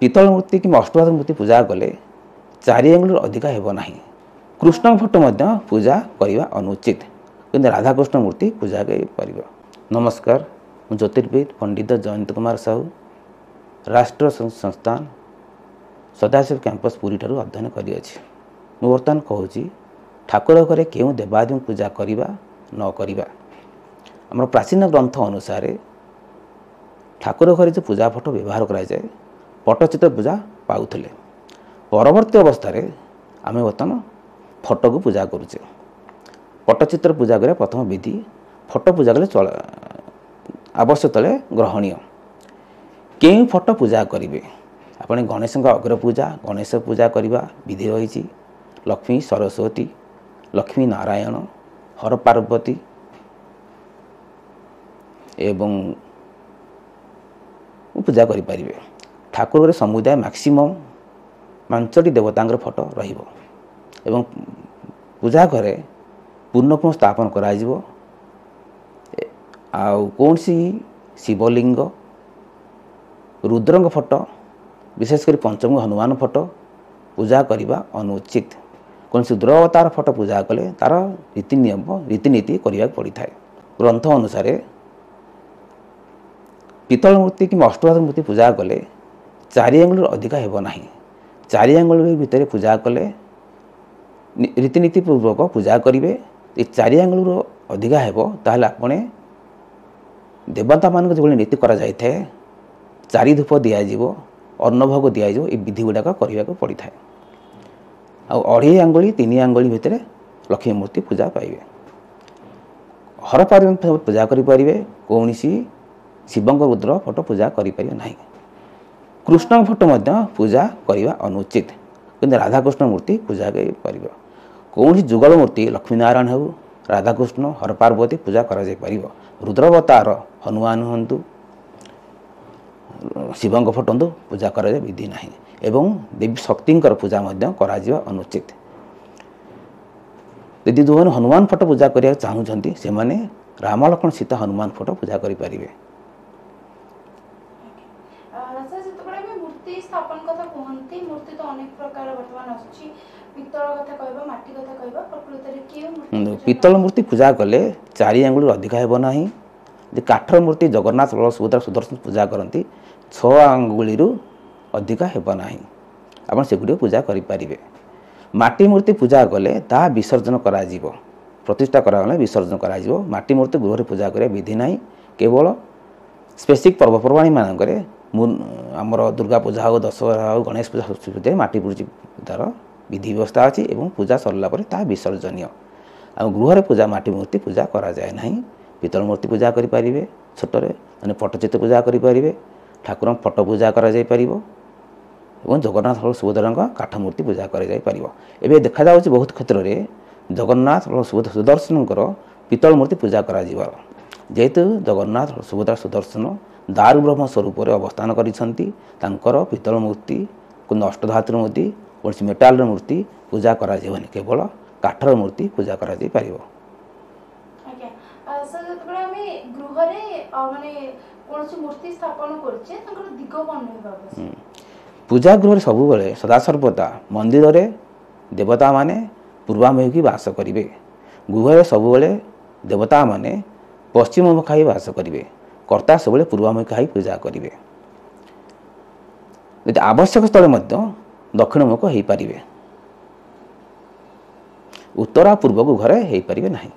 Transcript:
पितल मूर्ति कि अष्टधातु मूर्ति पूजा कले 4 आंगुल अधिका हेब नाही। कृष्ण फोटो पूजा करने अनुचित कि राधाकृष्ण मूर्ति पूजा कर। नमस्कार, मु ज्योतिर्विद पंडित जयंत कुमार साहू राष्ट्र संस्थान सदाशिव कैंपस पुरी ठारू अध्ययन करिअछि। मु वर्तमान कहूँ ठाकुर घरे केउं देवादेव पूजा करवा न करवा। आम प्राचीन ग्रंथ अनुसार ठाकुर घरे जो पूजा फटो व्यवहार करा जाए पट्टचित्र पूजा पाउथिले। परवर्ती अवस्था आम बर्तमान फटो को पूजा करुचे। पट्टचित्र पूजा करे प्रथम विधि फटो पूजा कले आवश्यक तले ग्रहणीय। केउं फटो पूजा करिवे आपण गणेश अग्र पूजा गणेश पूजा करवा विधि रही। लक्ष्मी सरस्वती लक्ष्मी नारायण हर पार्वती एवं पूजा करें। ठाकुर समुदाय मैक्सिमम 5टी देवता फोटो रहिबो एवं पूजा घरे पूर्णकुम स्थापन करा जिवो। कौन सी शिवलिंग रुद्रंग फोटो विशेषकर पंचम हनुमान फोटो पूजा करने अनुचित। कौन सी रुद्र अवतार फोटो पूजा कले तार रीति नियम रीतिनीति करने पड़ी था। ग्रंथ अनुसार पितल मूर्ति कि अष्टधातु मूर्ति पूजा कले 4 आंगुल अधिका हेब नाही। 4 आंगुल भितर पूजा कले रीतिनीति पूर्वक पूजा करेंगे। 4 आंगुल अधिका हेब ताहले आपणे देवता मान जो नीति करा जाय थे 4 धूप दिज्व अन्नभोग दिज्व ये विधि गुड़ाक करने को पड़ी था। आढ़ी आंगुली 3 आंगुली भितर लक्ष्मी मूर्ति पूजा पाइबे। हर पार्वती पूजा करें। कौन सी शिवंग रुद्र फोटो पूजा करें ना। कृष्ण फोटो पूजा करने अनुचित कि राधाकृष्ण मूर्ति पूजा कर। कौन सी जुगल मूर्ति लक्ष्मी नारायण हो राधाकृष्ण हर पार्वती पूजा कर। रुद्रवतार हनुमान हूँ शिवंग फोटो पूजा कर विधि ना। एवं देवी शक्ति पूजा करा अनुचित। यदि जो हनुमान फोटो पूजा करने चाहूँगी से राम लक्ष्मण सीता हनुमान फोटो पूजा करें। मूर्ति स्थापन कथा कहते मूर्ति तो अनेक प्रकार वर्तमान आसुची पितल कथा कहबा माटी कथा कहबा प्रकृत रे केउ मूर्ति पितल मूर्ति पूजा कले 4 आंगुल अधिका हेब नाही। जे काठर मूर्ति जगन्नाथ बल सुभद्रा सुदर्शन पूजा करती 6 आंगुल अधिका हेब नाही। आपण सेगुडी पूजा करि परिबे। माटी मूर्ति पूजा कले ता विसर्जन करा जीवो प्रतिष्ठा करा गले विसर्जन करा जीवो। माटी मूर्ति गृह पूजा करे विधि नाही। केवल स्पेसिफिक पर्वपर्वाणी मानक आमर दुर्गा पूजा हो दशहरा हो गणेश पूजा सरस्वती पूजा माटी पूजी तार विधि व्यवस्था अच्छी एवं पूजा सरला पर ता विसर्जनीय। गृह पूजा माटी मूर्ति पूजा करा जाए नहीं। पितल मूर्ति पूजा करें छोटे मैंने पट्टचित्र पूजा करें। ठाकुर फोटो पूजा करा जाय परिबो एवं जगन्नाथ और सुभद्रा काठ मूर्ति पूजा करा जाय परिबो। एबे देखा जाउछि बहुत क्षेत्र रे जगन्नाथ और सुदर्शन पितल मूर्ति पूजा करा जीवार जेहेतु जगन्नाथ और सुभद्रा सुदर्शन दारु ब्रह्म स्वरूप अवस्थान कर पितल मूर्ति को अष्टधातु मूर्ति कौन मेटाल मूर्ति पूजा करा जीवनी। केवल काठर मूर्ति पूजा करा जाय परिबो। पूजा गृह सब सदा सर्वदा मंदिर रे देवता माने पूर्वामुखी वास करेंगे। गृह सब देवता माने पश्चिम मुखाई वास करेंगे। कर्ता सब पूर्वामुखी पूजा करेंगे। यदि आवश्यक स्थल दक्षिणमुख हो पारे उत्तरा पूर्व को घरे हो पारे नहीं।